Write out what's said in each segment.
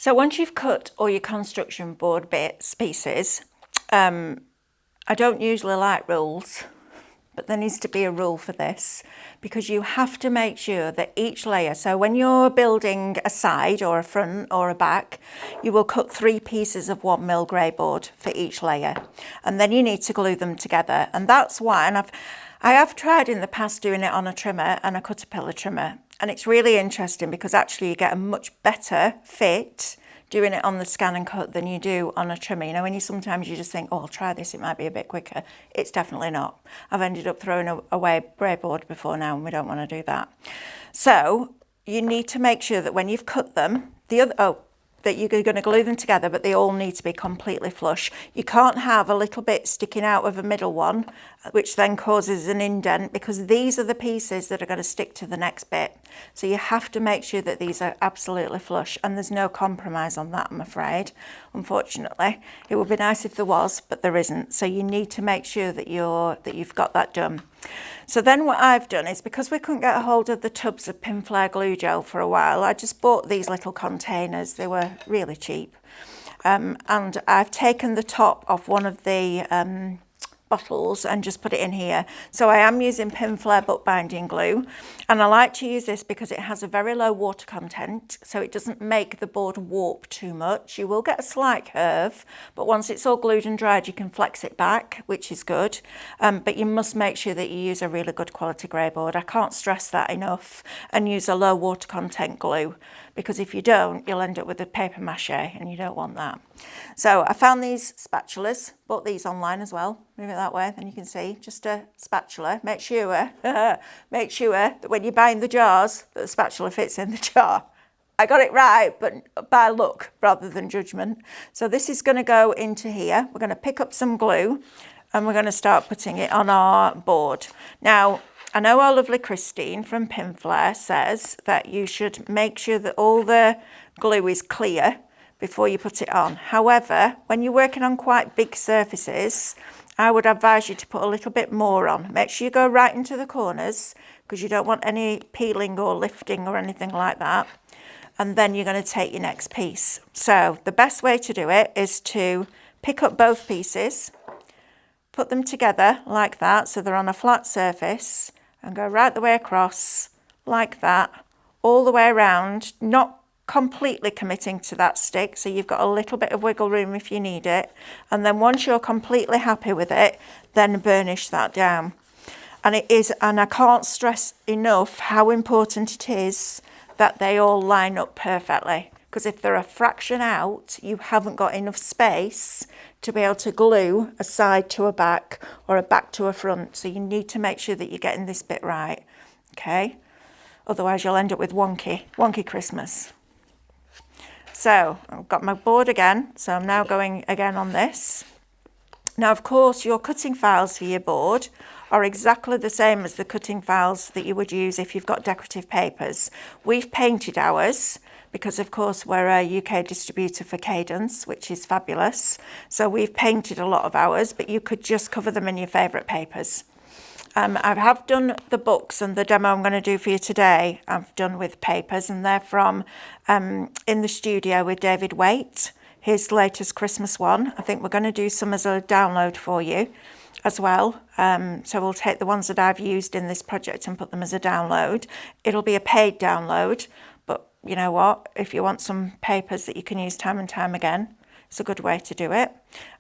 So once you've cut all your construction board pieces, I don't usually like rules, but there needs to be a rule for this, because you have to make sure that each layer, so when you're building a side or a front or a back, you will cut 3 pieces of 1mm grey board for each layer, and then you need to glue them together. And that's why, and I have tried in the past doing it on a trimmer and a Caterpillar trimmer, and it's really interesting because actually you get a much better fit doing it on the scan and cut than you do on a trimmer. You know, when sometimes you just think, oh, I'll try this, it might be a bit quicker. It's definitely not. I've ended up throwing away grey board before now, and we don't want to do that. So you need to make sure that when you've cut them, that you're going to glue them together, but they all need to be completely flush. You can't have a little bit sticking out of a middle one, which then causes an indent, because these are the pieces that are going to stick to the next bit. So you have to make sure that these are absolutely flush, and there's no compromise on that, I'm afraid, unfortunately. It would be nice if there was, but there isn't. So you need to make sure that you've got that done. So then what I've done is, because we couldn't get a hold of the tubs of pin flare glue gel for a while, I just bought these little containers. They were really cheap. And I've taken the top off one of the bottles and just put it in here. So I am using pin flare bookbinding glue, and I like to use this because it has a very low water content, so it doesn't make the board warp too much. You will get a slight curve, but once it's all glued and dried, you can flex it back, which is good. But you must make sure that you use a really good quality grey board. I can't stress that enough. And use a low water content glue, because if you don't, you'll end up with a paper mache, and you don't want that. So I found these spatulas, bought these online as well. Move it that way, then you can see, just a spatula. Make sure that when you're buying the jars, that the spatula fits in the jar. I got it right, but by look rather than judgment. So this is going to go into here. We're going to pick up some glue, and we're going to start putting it on our board. Now, I know our lovely Christine from Pin Flare says that you should make sure that all the glue is clear before you put it on. However, when you're working on quite big surfaces, I would advise you to put a little bit more on. Make sure you go right into the corners, because you don't want any peeling or lifting or anything like that. And then you're going to take your next piece. So the best way to do it is to pick up both pieces, put them together like that, so they're on a flat surface, and go right the way across like that, all the way around, not completely committing to that stick, so you've got a little bit of wiggle room if you need it. And then once you're completely happy with it, then burnish that down. And I can't stress enough how important it is that they all line up perfectly, because if they're a fraction out, you haven't got enough space to be able to glue a side to a back or a back to a front. So you need to make sure that you're getting this bit right, okay? Otherwise you'll end up with wonky Christmas. So I've got my board again, so I'm now going again on this. Now, of course, your cutting files for your board are exactly the same as the cutting files that you would use if you've got decorative papers. We've painted ours because, of course, we're a UK distributor for Cadence, which is fabulous. So we've painted a lot of ours, but you could just cover them in your favourite papers. I have done the books, and the demo I'm going to do for you today I've done with papers, and they're from In the Studio with David Waite, his latest Christmas one. I think we're going to do some as a download for you as well. So we'll take the ones that I've used in this project and put them as a download. It'll be a paid download, but you know what? If you want some papers that you can use time and time again, it's a good way to do it.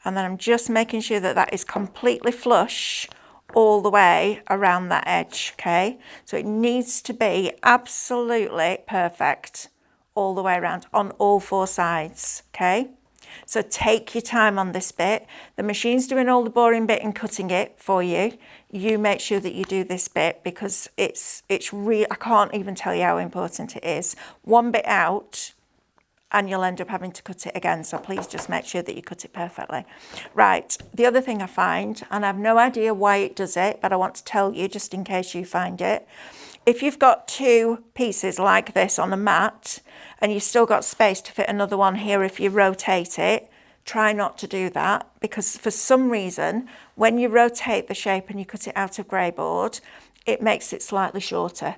And then I'm just making sure that that is completely flush all the way around that edge, okay? So it needs to be absolutely perfect all the way around on all 4 sides, okay? So take your time on this bit. The machine's doing all the boring bit and cutting it for you. You make sure that you do this bit, because it's real. I can't even tell you how important it is. One bit out and you'll end up having to cut it again. So please just make sure that you cut it perfectly. Right, the other thing I find, and I have no idea why it does it, but I want to tell you just in case you find it. If you've got 2 pieces like this on a mat and you've still got space to fit another one here if you rotate it, try not to do that, because for some reason, when you rotate the shape and you cut it out of grey board, it makes it slightly shorter.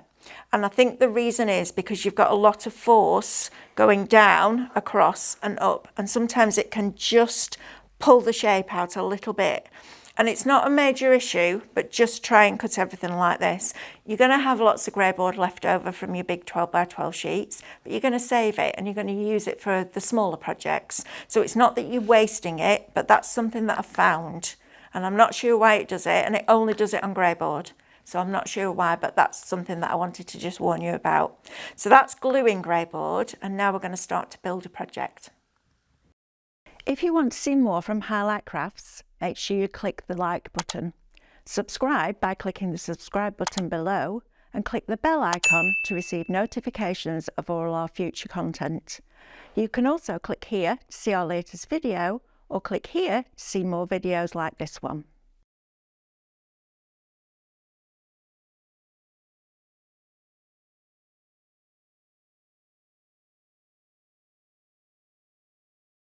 And I think the reason is because you've got a lot of force going down, across and up. And sometimes it can just pull the shape out a little bit. And it's not a major issue, but just try and cut everything like this. You're going to have lots of grey board left over from your big 12 by 12 sheets, but you're going to save it and you're going to use it for the smaller projects. So it's not that you're wasting it, but that's something that I've found. And I'm not sure why it does it, and it only does it on grey board. So I'm not sure why, but that's something that I wanted to just warn you about. So that's gluing grey board, and now we're going to start to build a project. If you want to see more from Highlight Crafts, make sure you click the like button. Subscribe by clicking the subscribe button below, and click the bell icon to receive notifications of all our future content. You can also click here to see our latest video, or click here to see more videos like this one.